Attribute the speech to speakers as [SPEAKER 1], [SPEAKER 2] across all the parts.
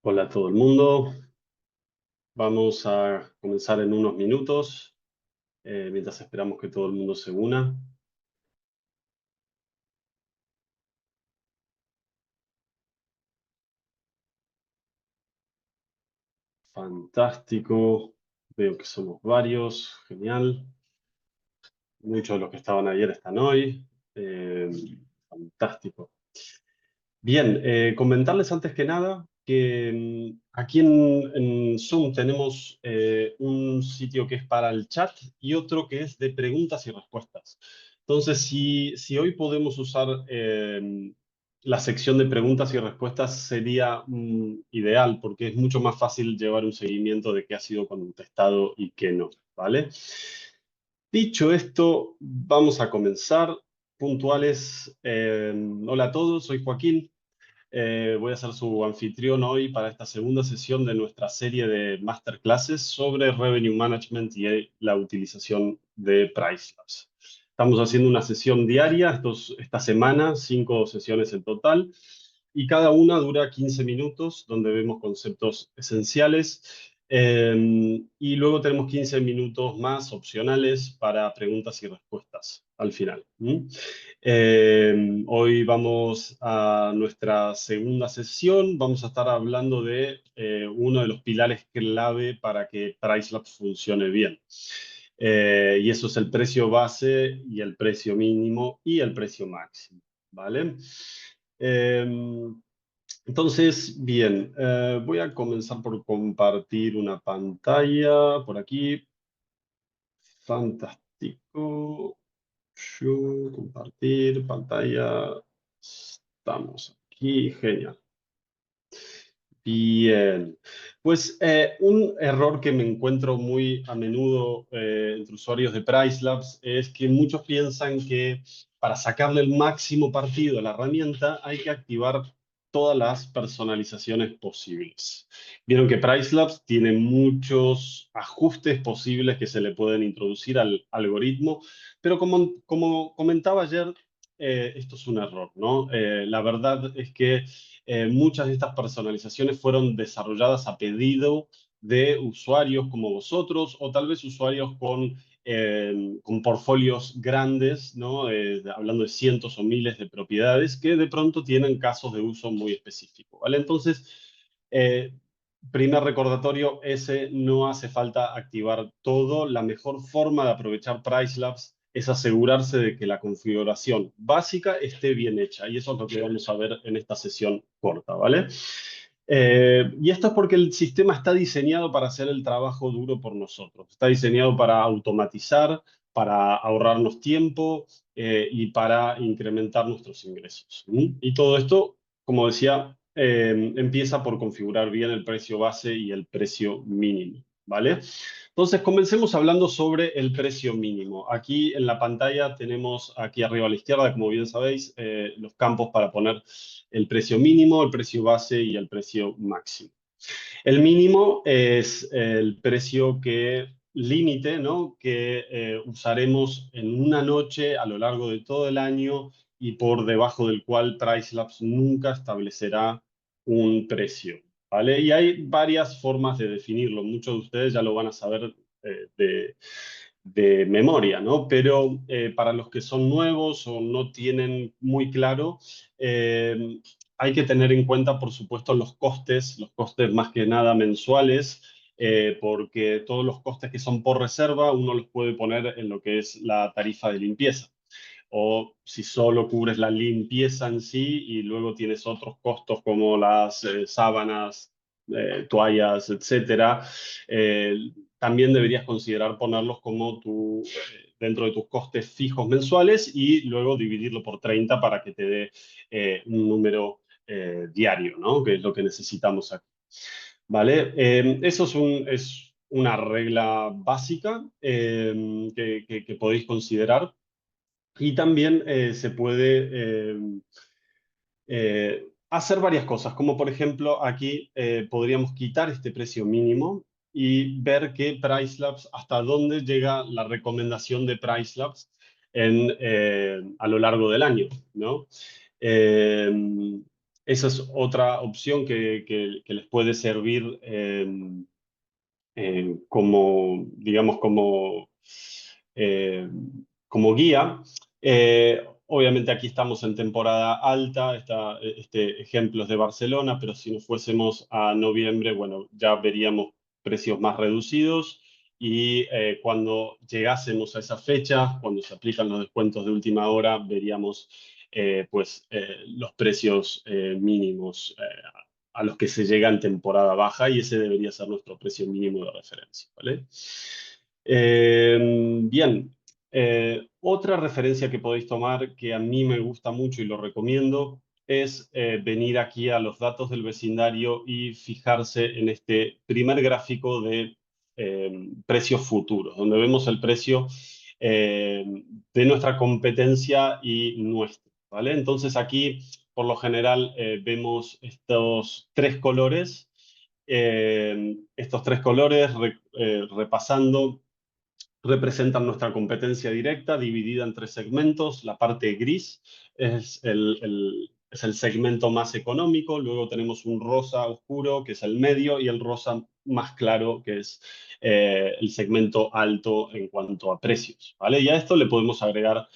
[SPEAKER 1] Hola a todo el mundo. Vamos a comenzar en unos minutos, mientras esperamos que todo el mundo se una. Fantástico. Veo que somos varios. Genial. Muchos de los que estaban ayer están hoy. Eh, Fantástico. Bien, comentarles antes que nada que aquí en Zoom tenemos un sitio que es para el chat y otro que es de preguntas y respuestas. Entonces, si hoy podemos usar la sección de preguntas y respuestas, sería ideal porque es mucho más fácil llevar un seguimiento de qué ha sido contestado y qué no, ¿vale? Dicho esto, vamos a comenzar puntuales. Hola a todos, soy Joaquín. Voy a ser su anfitrión hoy para esta segunda sesión de nuestra serie de masterclasses sobre Revenue Management y la utilización de PriceLabs. Estamos haciendo una sesión diaria esta semana, 5 sesiones en total, y cada una dura 15 minutos, donde vemos conceptos esenciales. Y luego tenemos 15 minutos más opcionales para preguntas y respuestas al final. Hoy vamos a nuestra segunda sesión. Vamos a estar hablando de uno de los pilares clave para que PriceLabs funcione bien. Y eso es el precio base y el precio mínimo y el precio máximo, ¿vale? Eh, entonces, bien, voy a comenzar por compartir una pantalla por aquí. Fantástico. Compartir pantalla. Estamos aquí, genial. Bien. Pues un error que me encuentro muy a menudo entre usuarios de PriceLabs es que muchos piensan que para sacarle el máximo partido a la herramienta hay que activar todas las personalizaciones posibles. Vieron que PriceLabs tiene muchos ajustes posibles que se le pueden introducir al algoritmo, pero como comentaba ayer, esto es un error, ¿no? La verdad es que muchas de estas personalizaciones fueron desarrolladas a pedido de usuarios como vosotros o tal vez usuarios con portfolios grandes, ¿no? Hablando de cientos o miles de propiedades que de pronto tienen casos de uso muy específicos, ¿vale? Entonces, eh, primer recordatorio, ese no hace falta activar todo. La mejor forma de aprovechar PriceLabs es asegurarse de que la configuración básica esté bien hecha. Y eso es lo que vamos a ver en esta sesión corta, ¿vale? Y esto es porque el sistema está diseñado para hacer el trabajo duro por nosotros. Está diseñado para automatizar, para ahorrarnos tiempo y para incrementar nuestros ingresos. Y todo esto, como decía, empieza por configurar bien el precio base y el precio mínimo, ¿vale? Entonces, comencemos hablando sobre el precio mínimo. Aquí en la pantalla tenemos, aquí arriba a la izquierda, como bien sabéis, los campos para poner el precio mínimo, el precio base y el precio máximo. El mínimo es el precio límite, ¿no? Que usaremos en una noche a lo largo de todo el año y por debajo del cual PriceLabs nunca establecerá un precio, ¿vale? Y hay varias formas de definirlo. Muchos de ustedes ya lo van a saber de memoria, ¿no? Pero para los que son nuevos o no tienen muy claro, hay que tener en cuenta, por supuesto, los costes más que nada mensuales, porque todos los costes que son por reserva uno los puede poner en lo que es la tarifa de limpieza. O si solo cubres la limpieza en sí y luego tienes otros costos como las sábanas, toallas, etcétera, también deberías considerar ponerlos como dentro de tus costes fijos mensuales y luego dividirlo por 30 para que te dé un número diario, ¿no? Que es lo que necesitamos aquí. ¿Vale? Eso es una regla básica que podéis considerar. Y también se puede hacer varias cosas, como por ejemplo aquí podríamos quitar este precio mínimo y ver que PriceLabs, hasta dónde llega la recomendación de PriceLabs a lo largo del año, ¿no? Eh, esa es otra opción que les puede servir como, digamos, eh, como guía. Obviamente aquí estamos en temporada alta, este ejemplo es de Barcelona, pero si nos fuésemos a noviembre, bueno, ya veríamos precios más reducidos y cuando llegásemos a esa fecha, cuando se aplican los descuentos de última hora, veríamos los precios mínimos a los que se llega en temporada baja y ese debería ser nuestro precio mínimo de referencia, ¿vale? Bien, otra referencia que podéis tomar que a mí me gusta mucho y lo recomiendo es venir aquí a los datos del vecindario y fijarse en este primer gráfico de precios futuros, donde vemos el precio eh, de nuestra competencia y nuestro, ¿vale? Entonces aquí, por lo general, vemos estos tres colores repasando representan nuestra competencia directa dividida en tres segmentos. La parte gris es el segmento más económico, luego tenemos un rosa oscuro, que es el medio, y el rosa más claro, que es el segmento alto en cuanto a precios, ¿vale? Y a esto le podemos agregar,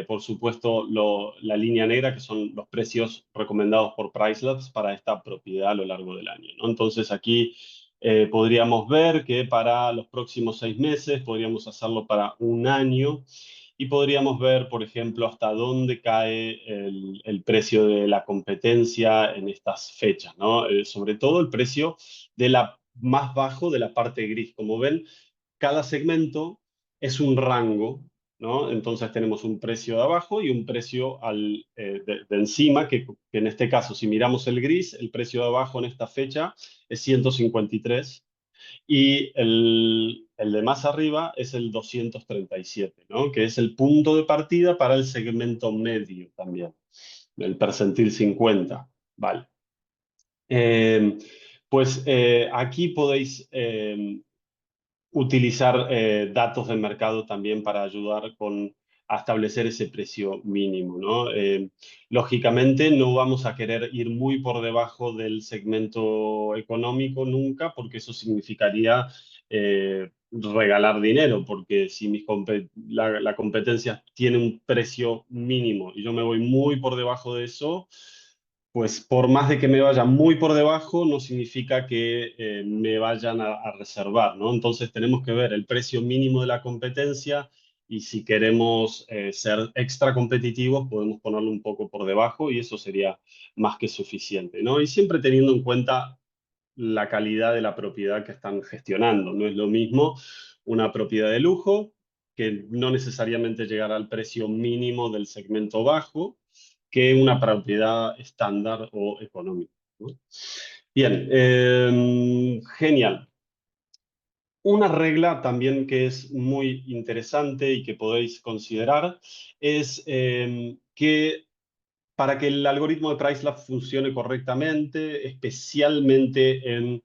[SPEAKER 1] por supuesto, la línea negra, que son los precios recomendados por PriceLabs para esta propiedad a lo largo del año, ¿no? Entonces aquí podríamos ver que para los próximos 6 meses, podríamos hacerlo para un año y podríamos ver, por ejemplo, hasta dónde cae el precio de la competencia en estas fechas, ¿no? Sobre todo el precio de la más bajo de la parte gris. Como ven, cada segmento es un rango, ¿no? Entonces tenemos un precio de abajo y un precio de encima, que en este caso, si miramos el gris, el precio de abajo en esta fecha es 153 y el de más arriba es el 237, ¿no? Que es el punto de partida para el segmento medio también, el percentil 50. Vale. Eh, aquí podéis utilizar datos del mercado también para ayudar a establecer ese precio mínimo, ¿no? Lógicamente no vamos a querer ir muy por debajo del segmento económico nunca, porque eso significaría regalar dinero, porque si la competencia tiene un precio mínimo y yo me voy muy por debajo de eso, pues por más de que me vaya muy por debajo, no significa que me vayan a reservar, ¿no? Entonces tenemos que ver el precio mínimo de la competencia y si queremos ser extra competitivos, podemos ponerlo un poco por debajo y eso sería más que suficiente, ¿no? Y siempre teniendo en cuenta la calidad de la propiedad que están gestionando. No es lo mismo una propiedad de lujo, que no necesariamente llegará al precio mínimo del segmento bajo, que una propiedad estándar o económica, ¿no? Bien, genial. Una regla también que es muy interesante y que podéis considerar es que para que el algoritmo de PriceLab funcione correctamente, especialmente en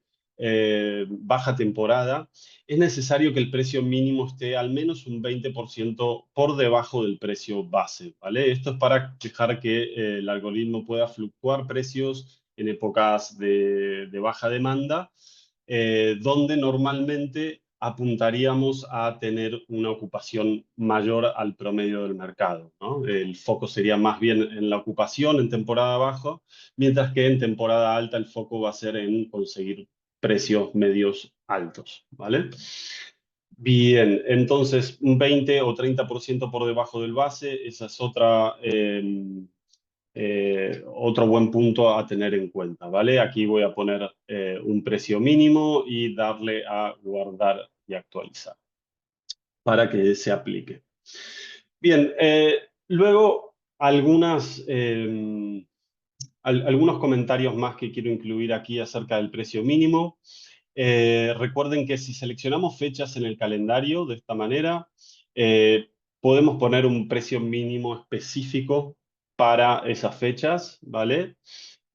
[SPEAKER 1] baja temporada, es necesario que el precio mínimo esté al menos un 20% por debajo del precio base, ¿vale? Esto es para dejar que el algoritmo pueda fluctuar precios en épocas de baja demanda, donde normalmente apuntaríamos a tener una ocupación mayor al promedio del mercado, ¿no? El foco sería más bien en la ocupación en temporada baja, mientras que en temporada alta el foco va a ser en conseguir precios medios altos, ¿vale? Bien, entonces un 20 o 30% por debajo del base, esa es otro buen punto a tener en cuenta, ¿vale? Aquí voy a poner un precio mínimo y darle a guardar y actualizar para que se aplique. Bien, luego algunos comentarios más que quiero incluir aquí acerca del precio mínimo. Recuerden que si seleccionamos fechas en el calendario de esta manera, podemos poner un precio mínimo específico para esas fechas, ¿vale?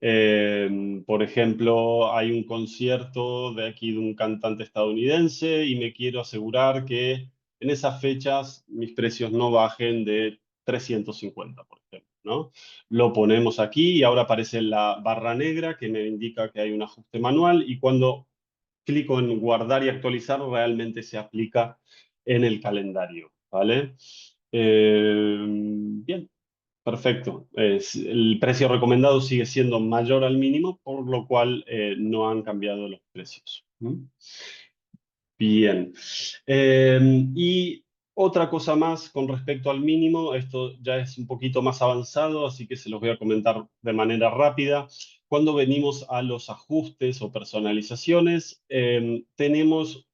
[SPEAKER 1] Por ejemplo, hay un concierto de aquí de un cantante estadounidense y me quiero asegurar que en esas fechas mis precios no bajen de 350, por ejemplo. ¿no? Lo ponemos aquí y ahora aparece la barra negra que me indica que hay un ajuste manual y cuando clico en guardar y actualizar realmente se aplica en el calendario, ¿vale? Bien, perfecto. El precio recomendado sigue siendo mayor al mínimo, por lo cual no han cambiado los precios. ¿Mm? Bien. Y otra cosa más con respecto al mínimo, esto ya es un poquito más avanzado, así que se los voy a comentar de manera rápida. Cuando venimos a los ajustes o personalizaciones, tenemos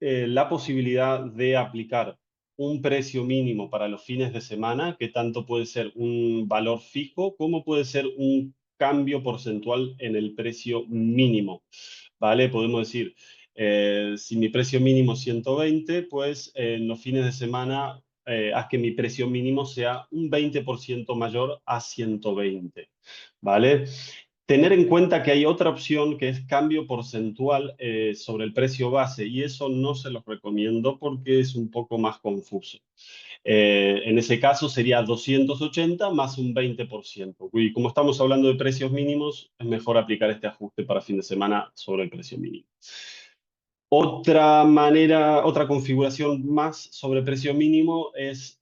[SPEAKER 1] la posibilidad de aplicar un precio mínimo para los fines de semana, que tanto puede ser un valor fijo como puede ser un cambio porcentual en el precio mínimo, ¿vale? Podemos decir, si mi precio mínimo es 120, pues en los fines de semana haz que mi precio mínimo sea un 20% mayor a 120, ¿vale? Tener en cuenta que hay otra opción que es cambio porcentual sobre el precio base y eso no se los recomiendo porque es un poco más confuso. En ese caso sería 280 más un 20%. Y como estamos hablando de precios mínimos, es mejor aplicar este ajuste para fin de semana sobre el precio mínimo. Otra manera, otra configuración más sobre precio mínimo es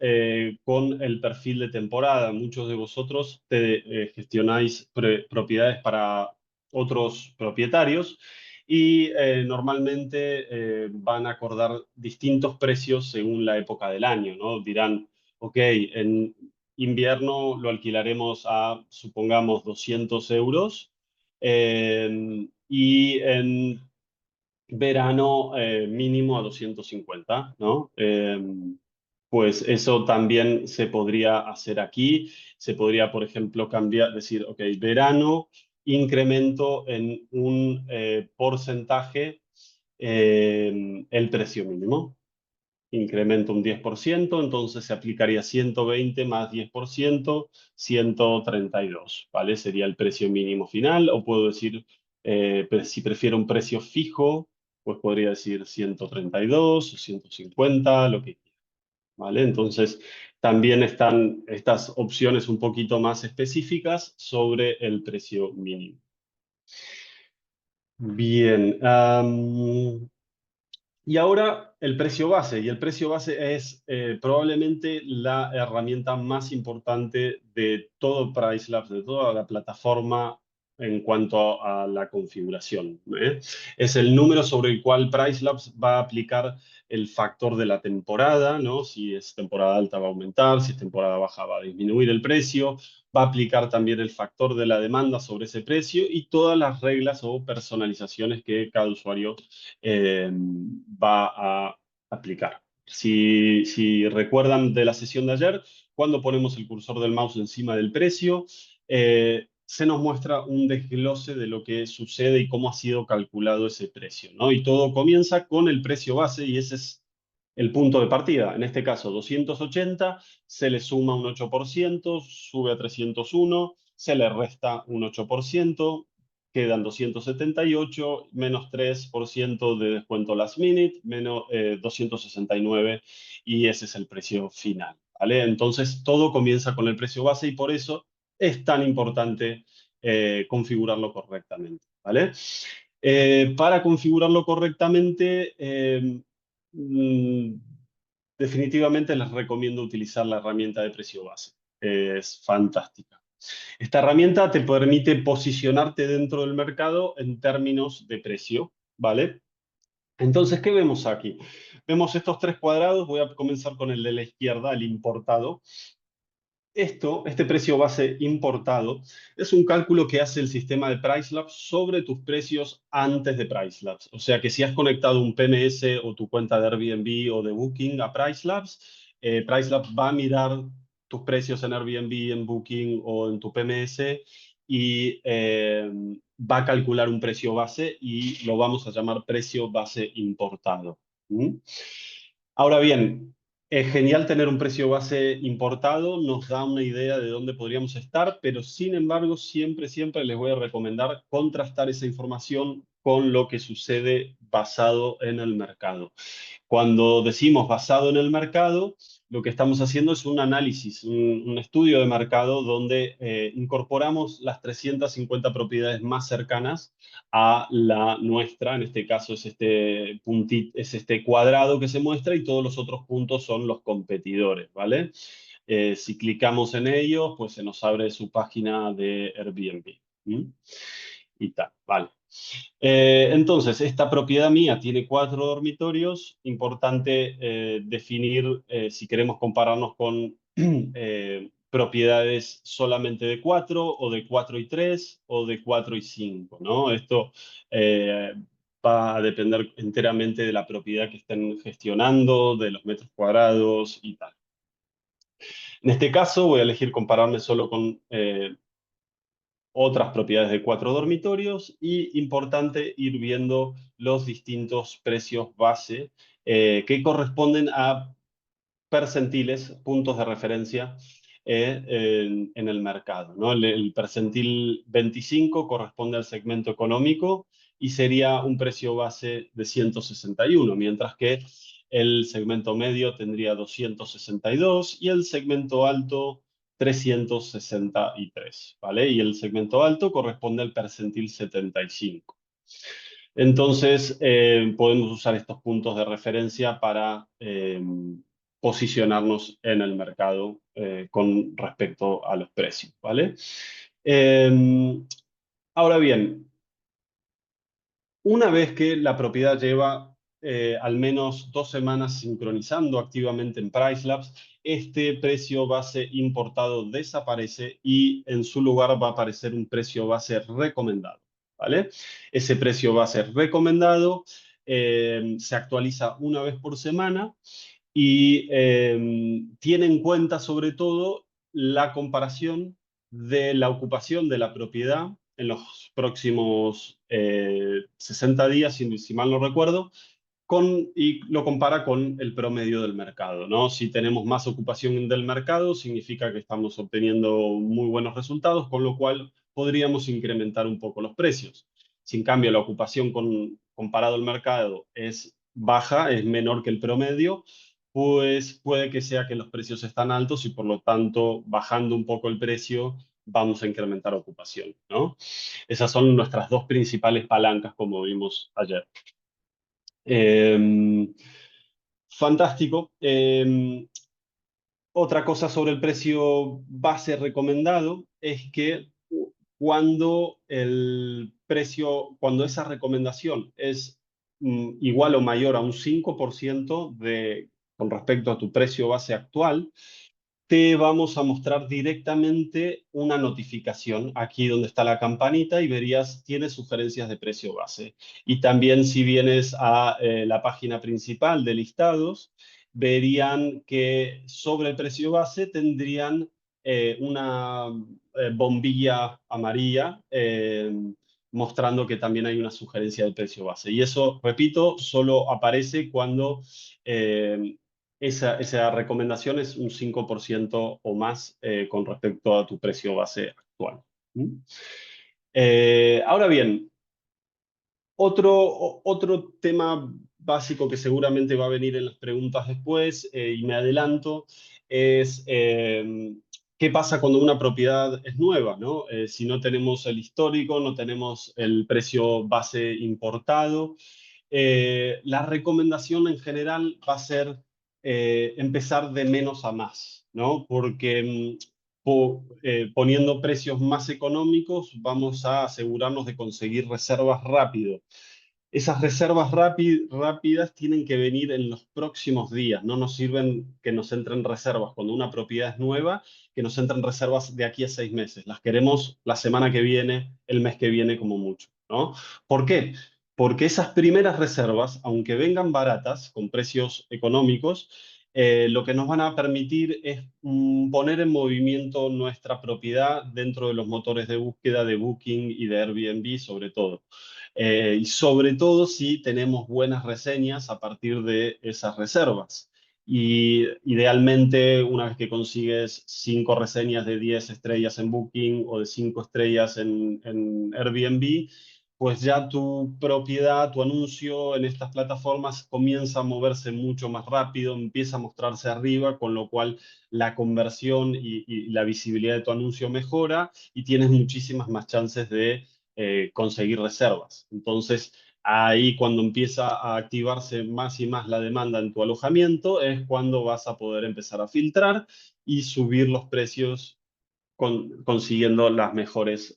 [SPEAKER 1] con el perfil de temporada. Muchos de vosotros gestionáis propiedades para otros propietarios y normalmente van a acordar distintos precios según la época del año, ¿no? Dirán, ok, en invierno lo alquilaremos a, supongamos, 200 euros y en verano mínimo a 250, ¿no? Pues eso también se podría hacer aquí. Se podría, por ejemplo, cambiar, decir, ok, verano, incremento en un porcentaje el precio mínimo. Incremento un 10%, entonces se aplicaría 120 más 10%, 132, ¿vale? Sería el precio mínimo final, o puedo decir, si prefiero un precio fijo, pues podría decir 132 o 150, lo que quiera, ¿vale? Entonces, también están estas opciones un poquito más específicas sobre el precio mínimo. Bien, y ahora el precio base, y el precio base es probablemente la herramienta más importante de todo PriceLabs, de toda la plataforma en cuanto a la configuración, ¿eh? Es el número sobre el cual PriceLabs va a aplicar el factor de la temporada, ¿no? Si es temporada alta va a aumentar, si es temporada baja va a disminuir el precio, va a aplicar también el factor de la demanda sobre ese precio y todas las reglas o personalizaciones que cada usuario va a aplicar. Si recuerdan de la sesión de ayer, cuando ponemos el cursor del mouse encima del precio, se nos muestra un desglose de lo que sucede y cómo ha sido calculado ese precio, ¿no? Y todo comienza con el precio base y ese es el punto de partida. En este caso, 280, se le suma un 8%, sube a 301, se le resta un 8%, quedan 278, menos 3% de descuento last minute, menos 269 y ese es el precio final, ¿vale? Entonces todo comienza con el precio base y por eso es tan importante configurarlo correctamente, ¿vale? Para configurarlo correctamente, mm, definitivamente les recomiendo utilizar la herramienta de precio base. Es fantástica. Esta herramienta te permite posicionarte dentro del mercado en términos de precio, ¿vale? Entonces, ¿qué vemos aquí? Vemos estos tres cuadrados. Voy a comenzar con el de la izquierda, el importado. Este precio base importado, es un cálculo que hace el sistema de PriceLabs sobre tus precios antes de PriceLabs. O sea que si has conectado un PMS o tu cuenta de Airbnb o de Booking a PriceLabs, PriceLabs va a mirar tus precios en Airbnb, en Booking o en tu PMS y va a calcular un precio base y lo vamos a llamar precio base importado. ¿Mm? Ahora bien, es genial tener un precio base importado, nos da una idea de dónde podríamos estar, pero sin embargo, siempre les voy a recomendar contrastar esa información con lo que sucede basado en el mercado. Cuando decimos basado en el mercado, lo que estamos haciendo es un análisis, un estudio de mercado donde incorporamos las 350 propiedades más cercanas a la nuestra. En este caso es este puntito, es este cuadrado que se muestra y todos los otros puntos son los competidores, ¿vale? Si clicamos en ellos, pues se nos abre su página de Airbnb. ¿Mm? Y tal, vale. Entonces, esta propiedad mía tiene 4 dormitorios. Importante definir si queremos compararnos con propiedades solamente de 4 o de 4 y 3 o de 4 y 5, ¿no? Esto va a depender enteramente de la propiedad que estén gestionando, de los metros cuadrados y tal. En este caso voy a elegir compararme solo con otras propiedades de 4 dormitorios y importante ir viendo los distintos precios base que corresponden a percentiles, puntos de referencia en el mercado, ¿no? El percentil 25 corresponde al segmento económico y sería un precio base de 161, mientras que el segmento medio tendría 262 y el segmento alto 363, ¿vale? Y el segmento alto corresponde al percentil 75. Entonces, podemos usar estos puntos de referencia para posicionarnos en el mercado con respecto a los precios, ¿vale? Eh, Ahora bien, una vez que la propiedad lleva al menos 2 semanas sincronizando activamente en Pricelabs, este precio base importado desaparece y en su lugar va a aparecer un precio base recomendado, ¿vale? Ese precio base recomendado se actualiza una vez por semana y tiene en cuenta sobre todo la comparación de la ocupación de la propiedad en los próximos 60 días, si mal no recuerdo, y lo compara con el promedio del mercado, ¿no? Si tenemos más ocupación del mercado, significa que estamos obteniendo muy buenos resultados, con lo cual podríamos incrementar un poco los precios. Si en cambio la ocupación comparado al mercado es baja, es menor que el promedio, pues puede que sea que los precios están altos y por lo tanto, bajando un poco el precio, vamos a incrementar ocupación, ¿no? Esas son nuestras dos principales palancas, como vimos ayer. Eh, Fantástico. Otra cosa sobre el precio base recomendado es que cuando esa recomendación es igual o mayor a un 5% con respecto a tu precio base actual, te vamos a mostrar directamente una notificación aquí donde está la campanita y verías, tiene sugerencias de precio base. Y también si vienes a la página principal de listados, verían que sobre el precio base tendrían una bombilla amarilla mostrando que también hay una sugerencia de precio base. Y eso, repito, solo aparece cuando esa recomendación es un 5% o más con respecto a tu precio base actual. ¿Mm? Ahora bien, otro tema básico que seguramente va a venir en las preguntas después, y me adelanto, es qué pasa cuando una propiedad es nueva, ¿no? Si no tenemos el histórico, no tenemos el precio base importado. La recomendación en general va a ser empezar de menos a más, ¿no? Porque poniendo precios más económicos vamos a asegurarnos de conseguir reservas rápido. Esas reservas rápidas tienen que venir en los próximos días. No nos sirven que nos entren reservas cuando una propiedad es nueva, que nos entren reservas de aquí a 6 meses. Las queremos la semana que viene, el mes que viene como mucho, ¿no? ¿Por qué? Porque esas primeras reservas, aunque vengan baratas, con precios económicos, lo que nos van a permitir es poner en movimiento nuestra propiedad dentro de los motores de búsqueda de Booking y de Airbnb, sobre todo. Y sobre todo si tenemos buenas reseñas a partir de esas reservas. Y idealmente, una vez que consigues 5 reseñas de 10 estrellas en Booking o de 5 estrellas en Airbnb, pues ya tu propiedad, tu anuncio en estas plataformas comienza a moverse mucho más rápido, empieza a mostrarse arriba, con lo cual la conversión y la visibilidad de tu anuncio mejora y tienes muchísimas más chances de conseguir reservas. Entonces, ahí cuando empieza a activarse más y más la demanda en tu alojamiento, es cuando vas a poder empezar a filtrar y subir los precios consiguiendo las mejores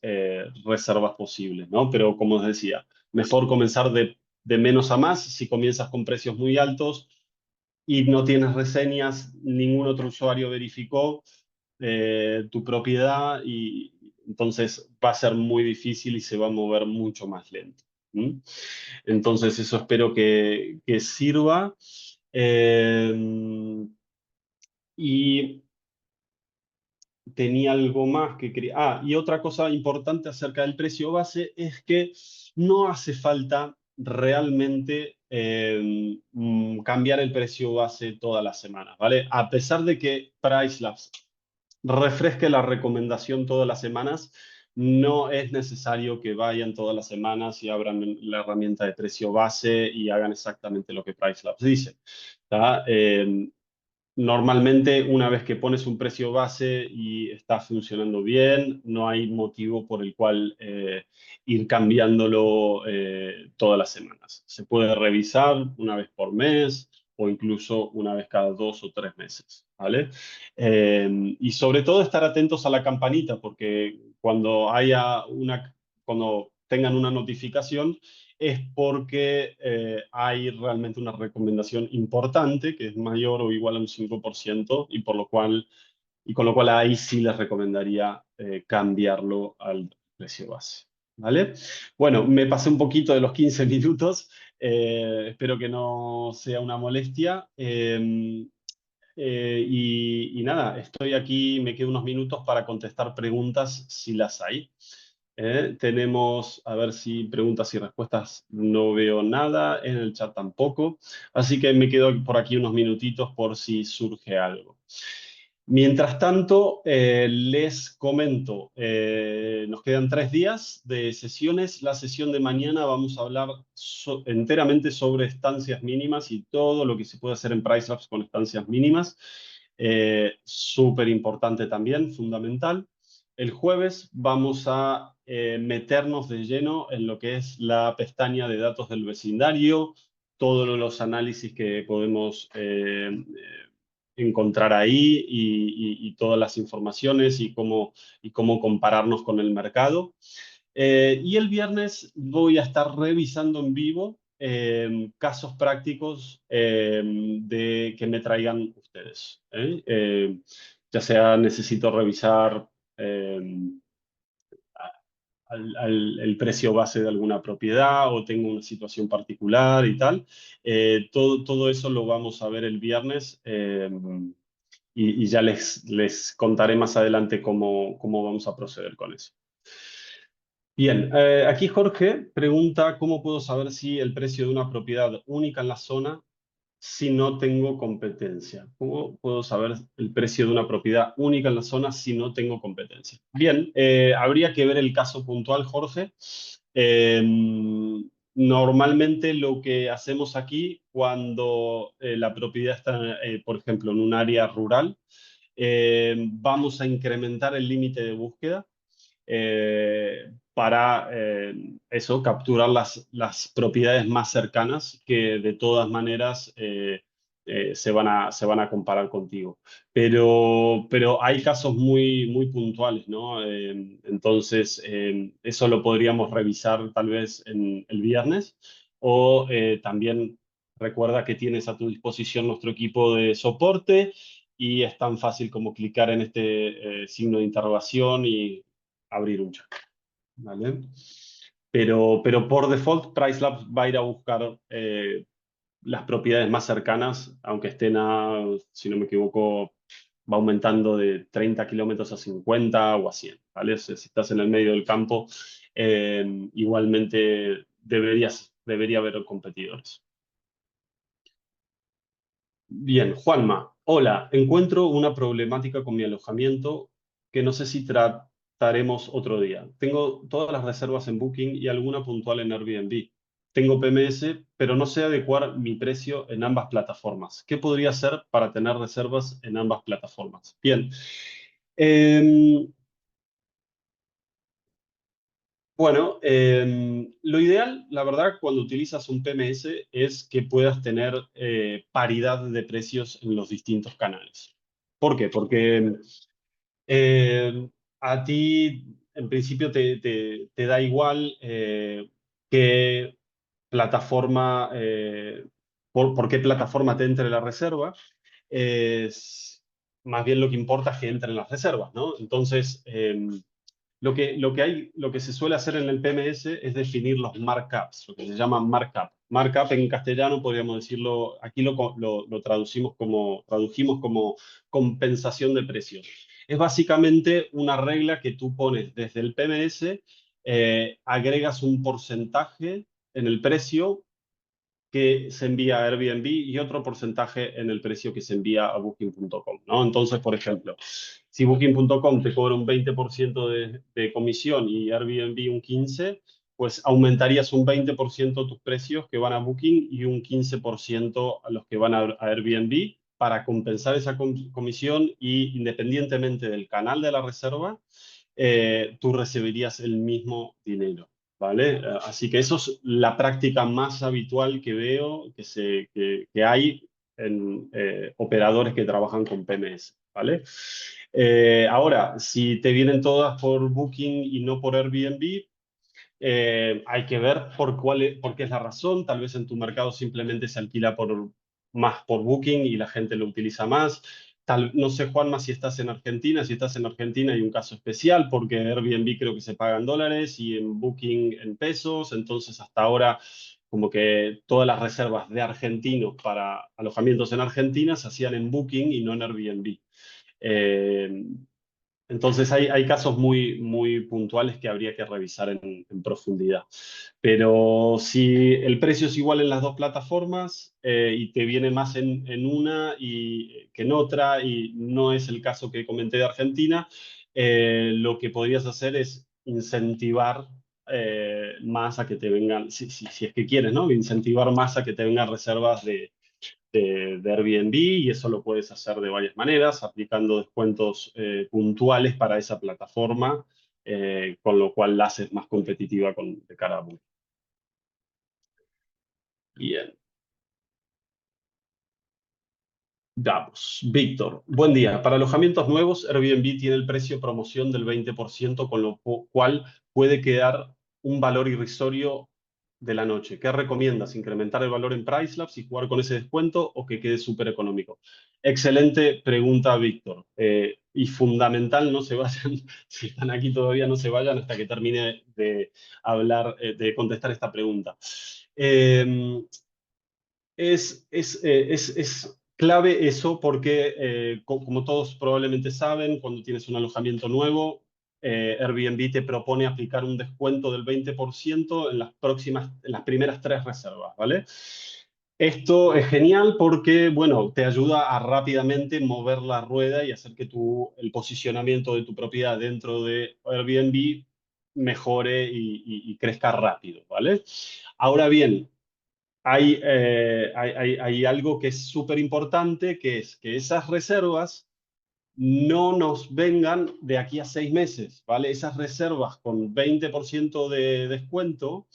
[SPEAKER 1] reservas posibles, ¿no? Pero como os decía, mejor comenzar de menos a más. Si comienzas con precios muy altos y no tienes reseñas, ningún otro usuario verificó tu propiedad y entonces va a ser muy difícil y se va a mover mucho más lento. ¿Mm? Entonces eso espero que sirva. Y tenía algo más que quería. Ah, y otra cosa importante acerca del precio base es que no hace falta realmente cambiar el precio base todas las semanas, ¿vale? A pesar de que PriceLabs refresque la recomendación todas las semanas, no es necesario que vayan todas las semanas y abran la herramienta de precio base y hagan exactamente lo que PriceLabs dice. ¿Tá? Normalmente, una vez que pones un precio base y está funcionando bien, no hay motivo por el cual ir cambiándolo todas las semanas. Se puede revisar una vez por mes o incluso una vez cada 2 o 3 meses, ¿vale? Y sobre todo estar atentos a la campanita, porque cuando tengan una notificación, es porque hay realmente una recomendación importante que es mayor o igual a un 5% y con lo cual ahí sí les recomendaría cambiarlo al precio base. ¿Vale? Bueno, me pasé un poquito de los 15 minutos, espero que no sea una molestia. Y nada, estoy aquí, me quedo unos minutos para contestar preguntas si las hay. Tenemos, a ver si preguntas y respuestas, no veo nada, en el chat tampoco, así que me quedo por aquí unos minutitos por si surge algo. Mientras tanto, les comento, nos quedan 3 días de sesiones. La sesión de mañana vamos a hablar enteramente sobre estancias mínimas y todo lo que se puede hacer en PriceLabs con estancias mínimas. Súper importante también, fundamental. El jueves vamos a meternos de lleno en lo que es la pestaña de datos del vecindario, todos los análisis que podemos encontrar ahí y todas las informaciones y cómo compararnos con el mercado. Y el viernes voy a estar revisando en vivo casos prácticos que me traigan ustedes. Ya sea necesito revisar eh, el precio base de alguna propiedad o tengo una situación particular y tal. Todo eso lo vamos a ver el viernes y ya les contaré más adelante cómo vamos a proceder con eso. Bien, aquí Jorge pregunta cómo puedo saber si el precio de una propiedad única en la zona si no tengo competencia. ¿Cómo puedo saber el precio de una propiedad única en la zona si no tengo competencia? Bien, habría que ver el caso puntual, Jorge. Eh, Normalmente lo que hacemos aquí cuando la propiedad está, por ejemplo, en un área rural, vamos a incrementar el límite de búsqueda para eso, capturar las propiedades más cercanas que de todas maneras se van a comparar contigo. Pero hay casos muy puntuales, ¿no? Entonces, eso lo podríamos revisar tal vez en el viernes o también recuerda que tienes a tu disposición nuestro equipo de soporte y es tan fácil como clicar en este signo de interrogación y abrir un chat, ¿vale? Pero por default, PriceLabs va a ir a buscar las propiedades más cercanas, aunque estén si no me equivoco, va aumentando de 30 kilómetros a 50 o a 100, ¿vale? O sea, si estás en el medio del campo, igualmente debería haber competidores. Bien, Juanma, hola, encuentro una problemática con mi alojamiento que no sé si comentaremos otro día. Tengo todas las reservas en Booking y alguna puntual en Airbnb. Tengo PMS, pero no sé adecuar mi precio en ambas plataformas. ¿Qué podría hacer para tener reservas en ambas plataformas? Bien. Em, bueno, lo ideal, la verdad, cuando utilizas un PMS es que puedas tener paridad de precios en los distintos canales. ¿Por qué? Porque Eh, a ti, en principio, te da igual qué plataforma, por qué plataforma te entre la reserva. Es más bien lo que importa es que entren las reservas, ¿no? Entonces, lo que se suele hacer en el PMS es definir los markups, lo que se llama markup. Markup en castellano podríamos decirlo, aquí lo tradujimos como compensación de precios. Es básicamente una regla que tú pones desde el PMS, agregas un porcentaje en el precio que se envía a Airbnb y otro porcentaje en el precio que se envía a Booking.com, ¿no? Entonces, por ejemplo, si Booking.com te cobra un 20% de comisión y Airbnb un 15%, pues aumentarías un 20% tus precios que van a Booking y un 15% a los que van a Airbnb para compensar esa comisión y independientemente del canal de la reserva, tú recibirías el mismo dinero. ¿Vale? Así que eso es la práctica más habitual que veo que hay en operadores que trabajan con PMS, ¿vale? Ahora, si te vienen todas por Booking y no por Airbnb, hay que ver por qué es la razón. Tal vez en tu mercado simplemente se alquila más por Booking y la gente lo utiliza más. No sé, Juanma, si estás en Argentina. Si estás en Argentina hay un caso especial porque Airbnb creo que se paga en dólares y en Booking en pesos. Entonces, hasta ahora, como que todas las reservas de argentinos para alojamientos en Argentina se hacían en Booking y no en Airbnb. Eh, entonces hay casos muy puntuales que habría que revisar en profundidad. Pero si el precio es igual en las dos plataformas y te viene más en una que en otra, y no es el caso que comenté de Argentina, lo que podrías hacer es incentivar más a que te vengan, si es que quieres, ¿no? Incentivar más a que te vengan reservas de Airbnb, y eso lo puedes hacer de varias maneras, aplicando descuentos puntuales para esa plataforma, con lo cual la haces más competitiva de cara a Booking. Bien, damos. Víctor, buen día. Para alojamientos nuevos, Airbnb tiene el precio promoción del 20%, con lo cual puede quedar un valor irrisorio de la noche. ¿Qué recomiendas? ¿Incrementar el valor en Pricelabs y jugar con ese descuento o que quede súper económico? Excelente pregunta, Víctor. Y fundamental, no se vayan, si están aquí todavía, no se vayan hasta que termine de hablar, de contestar esta pregunta. Eh, es clave eso porque, como todos probablemente saben, cuando tienes un alojamiento nuevo, Airbnb te propone aplicar un descuento del 20% en las primeras tres reservas, ¿vale? Esto es genial porque, bueno, te ayuda a rápidamente mover la rueda y hacer que el posicionamiento de tu propiedad dentro de Airbnb mejore y crezca rápido, ¿vale? Ahora bien, hay algo que es súper importante, que es que esas reservas no nos vengan de aquí a 6 meses, ¿vale? Esas reservas con 20% de descuento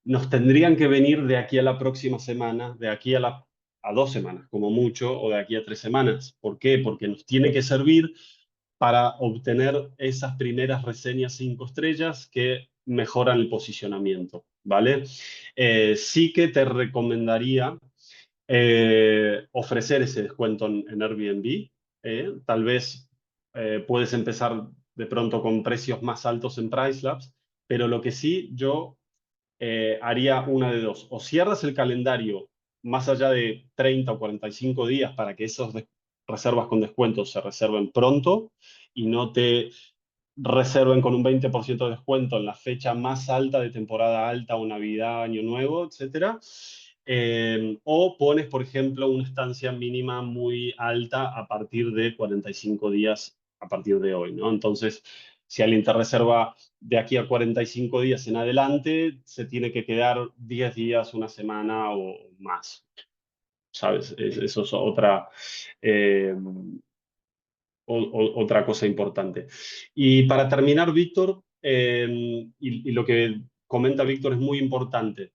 [SPEAKER 1] nos tendrían que venir de aquí a la próxima semana, de aquí a 2 semanas, como mucho, o de aquí a 3 semanas. ¿Por qué? Porque nos tiene que servir para obtener esas primeras reseñas 5 estrellas que mejoran el posicionamiento, ¿vale? Sí que te recomendaría ofrecer ese descuento en Airbnb. Tal vez puedes empezar de pronto con precios más altos en Pricelabs, pero lo que sí yo haría una de dos. O cierras el calendario más allá de 30 o 45 días para que esas reservas con descuentos se reserven pronto y no te reserven con un 20% de descuento en la fecha más alta de temporada alta o Navidad, Año Nuevo, etcétera. O pones, por ejemplo, una estancia mínima muy alta a partir de 45 días a partir de hoy, ¿no? Entonces, Si alguien te reserva de aquí a 45 días en adelante, se tiene que quedar 10 días, una semana o más, ¿sabes? Eso es eh, otra cosa importante. Y para terminar, Víctor, y lo que comenta Víctor es muy importante.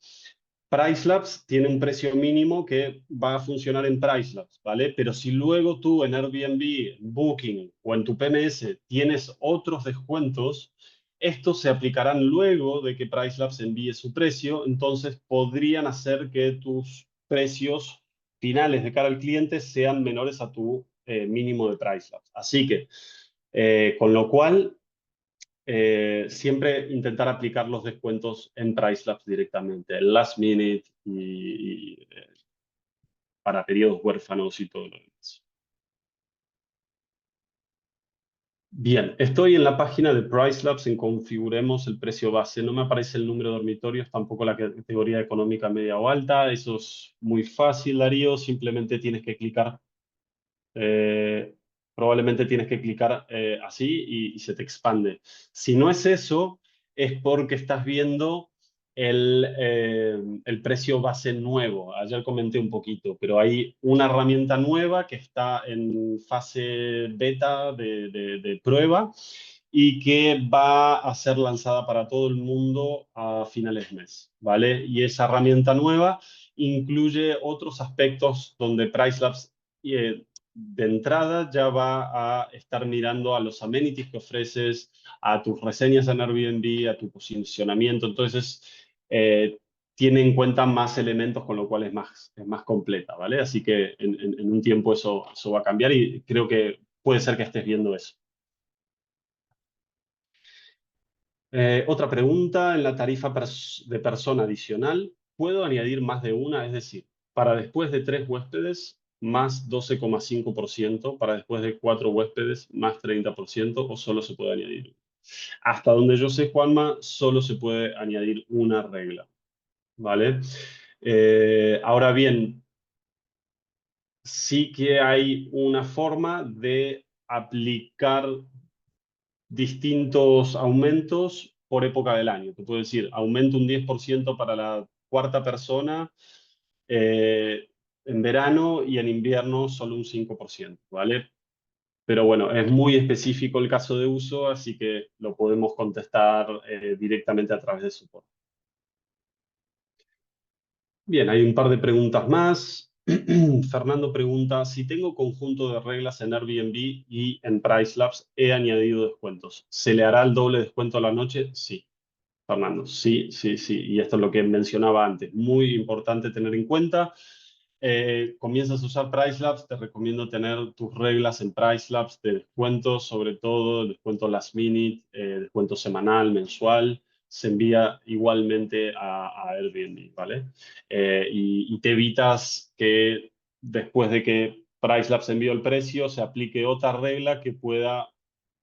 [SPEAKER 1] PriceLabs tiene un precio mínimo que va a funcionar en PriceLabs, ¿vale? Pero si luego tú en Airbnb, Booking o en tu PMS tienes otros descuentos, estos se aplicarán luego de que PriceLabs envíe su precio, entonces podrían hacer que tus precios finales de cara al cliente sean menores a tu mínimo de PriceLabs. Así que, con lo cual, siempre intentar aplicar los descuentos en PriceLabs directamente, el last minute y para periodos huérfanos y todo lo demás. Bien, estoy en la página de PriceLabs en configuremos el precio base. No me aparece el número de dormitorios, tampoco la categoría económica media o alta. Eso es muy fácil, Darío. Simplemente tienes que clicar eh, probablemente tienes que clicar así y se te expande. Si no es eso, es porque estás viendo el precio base nuevo. Ayer comenté un poquito, pero hay una herramienta nueva que está en fase beta de prueba y que va a ser lanzada para todo el mundo a finales de mes, ¿vale? Y esa herramienta nueva incluye otros aspectos donde PriceLabs de entrada ya va a estar mirando a los amenities que ofreces, a tus reseñas en Airbnb, a tu posicionamiento. Entonces, tiene en cuenta más elementos, con lo cual es más completa, ¿vale? Así que en un tiempo eso va a cambiar y creo que puede ser que estés viendo eso. Otra pregunta, en la tarifa de persona adicional, ¿puedo añadir más de una? Es decir, para después de 3 huéspedes, más 12,5%, para después de 4 huéspedes, más 30%, o solo se puede añadir una. Hasta donde yo sé, Juanma, solo se puede añadir una regla, ¿vale? Ahora bien, sí que hay una forma de aplicar distintos aumentos por época del año. Te puedo decir, aumento un 10% para la cuarta persona en verano y en invierno solo un 5%, ¿vale? Pero bueno, es muy específico el caso de uso, así que lo podemos contestar directamente a través de support. Bien, hay un par de preguntas más. Fernando pregunta, si tengo conjunto de reglas en Airbnb y en PriceLabs, he añadido descuentos. ¿Se le hará el doble descuento a la noche? Sí. Fernando, sí, sí, sí. Y esto es lo que mencionaba antes. Muy importante tener en cuenta. Comienzas a usar PriceLabs, te recomiendo tener tus reglas en PriceLabs de descuentos, sobre todo descuento last minute, descuento semanal, mensual. Se envía igualmente a Airbnb, ¿vale? Y te evitas que después de que PriceLabs envió el precio, se aplique otra regla que pueda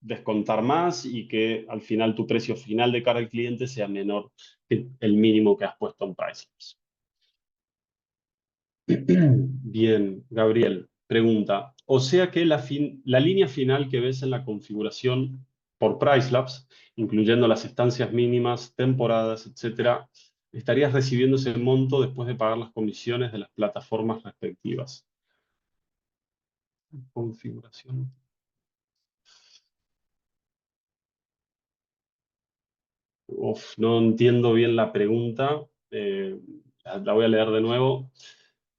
[SPEAKER 1] descontar más y que al final tu precio final de cara al cliente sea menor que el mínimo que has puesto en PriceLabs. Bien, Gabriel, pregunta. O sea que la línea final que ves en la configuración por PriceLabs, incluyendo las estancias mínimas, temporadas, etcétera, estarías recibiendo ese monto después de pagar las comisiones de las plataformas respectivas. Configuración. Uf, no entiendo bien la pregunta. La voy a leer de nuevo.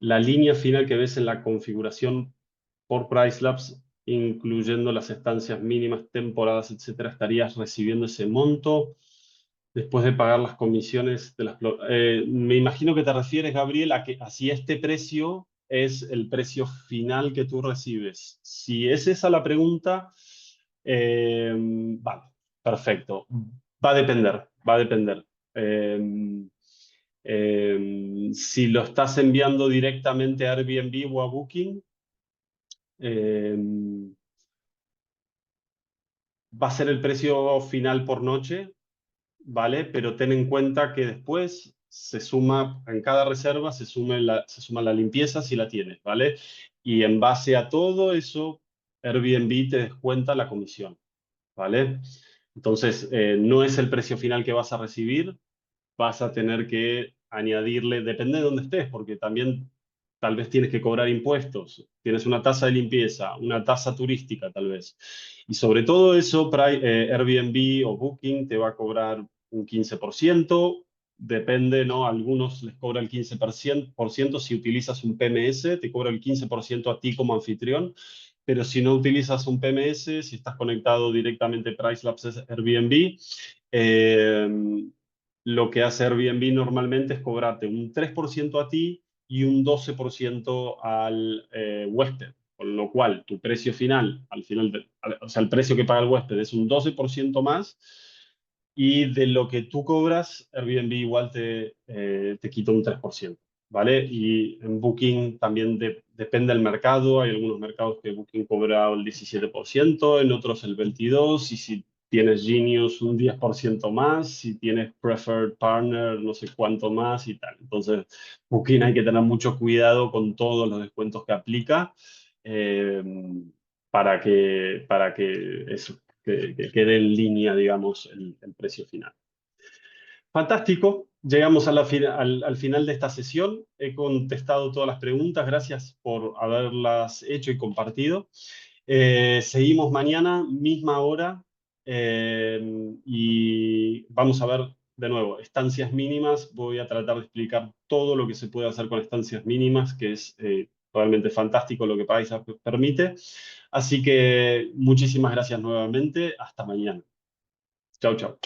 [SPEAKER 1] La línea final que ves en la configuración por PriceLabs, incluyendo las estancias mínimas, temporadas, etcétera, estarías recibiendo ese monto después de pagar las comisiones de las... Me imagino que te refieres, Gabriel, a que así este precio es el precio final que tú recibes. Si es esa la pregunta, vale, perfecto. Va a depender, va a depender. Eh, si lo estás enviando directamente a Airbnb o a Booking, eh, va a ser el precio final por noche, ¿vale? Pero ten en cuenta que después se suma, en cada reserva se suma la limpieza si la tienes, ¿vale? Y en base a todo eso, Airbnb te descuenta la comisión, ¿vale? Entonces, no es el precio final que vas a recibir, vas a tener que añadirle, depende de dónde estés, porque también tal vez tienes que cobrar impuestos, tienes una tasa de limpieza, una tasa turística tal vez. Y sobre todo eso, Airbnb o Booking te va a cobrar un 15%, depende, ¿no? A algunos les cobra el 15% si utilizas un PMS, te cobra el 15% a ti como anfitrión, pero si no utilizas un PMS, si estás conectado directamente a Pricelabs Airbnb, eh, lo que hace Airbnb normalmente es cobrarte un 3% a ti y un 12% al huésped, con lo cual tu precio final, o sea, el precio que paga el huésped es un 12% más y de lo que tú cobras, Airbnb igual te quita un 3%. ¿Vale? Y en Booking también depende del mercado. Hay algunos mercados que Booking cobra el 17%, en otros el 22%, y si tienes Genius un 10% más, si tienes Preferred Partner no sé cuánto más y tal. Entonces, Booking hay que tener mucho cuidado con todos los descuentos que aplica eh, para que quede en línea, digamos, el precio final. Fantástico. Llegamos al final de esta sesión. He contestado todas las preguntas. Gracias por haberlas hecho y compartido. Seguimos mañana, misma hora, y vamos a ver de nuevo estancias mínimas. Voy a tratar de explicar todo lo que se puede hacer con estancias mínimas, que es realmente fantástico lo que Paisa permite. Así que muchísimas gracias nuevamente. Hasta mañana. Chau, chau.